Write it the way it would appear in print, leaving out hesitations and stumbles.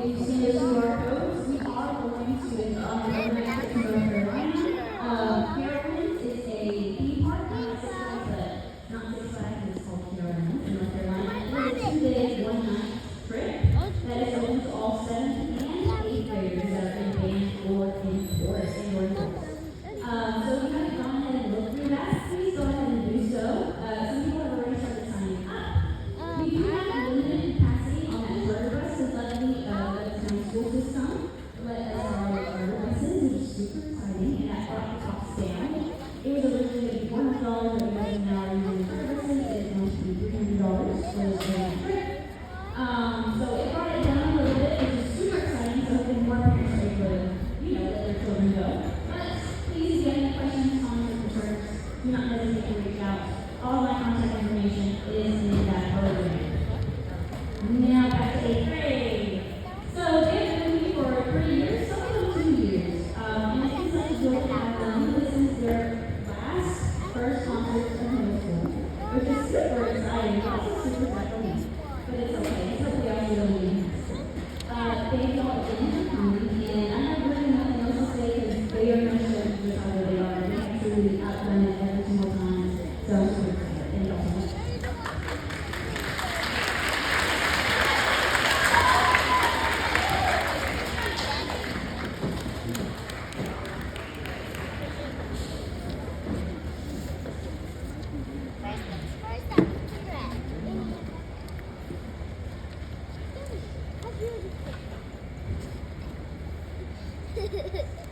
you see the QR codes, we are going to organize in North Carolina. Carolyn's is a theme park, not Six Flags, but not Six Flags, it's called Carolyn in North Carolina. It's a 2-day, 1-night trip that is open to all 7th and 8th graders that are in band or in chorus and or in chorus. So if you haven't gone ahead and looked through that, please go ahead and do so. Some people have already started signing up. We do have limited capacity on that charter bus, because luckily, the county school system let us borrow our buses, which is super exciting, and that brought the costs down. It was originally $100, but because now we're using charter buses, it's going to be $300 for the trip. So it brought it down a little bit, which is super exciting, so hopefully more parents are able to, let their children go. But please, if you have any questions, comments, or concerns, do not hesitate to reach out. All my contact information is in that program. Now back to 8th grade. So they've been with me for 3 years, some of them 2 years. And it seems like you'll have them. This is their first concert of middle school, which is super exciting. It's also super exciting, but it's okay. It's hopefully I'll be able to do Thank y'all again for coming, and I have really nothing else to say because they are no strangers with how they are. We have truly outdone it every single time. So I'm super excited. Thank y'all so much. Hehehe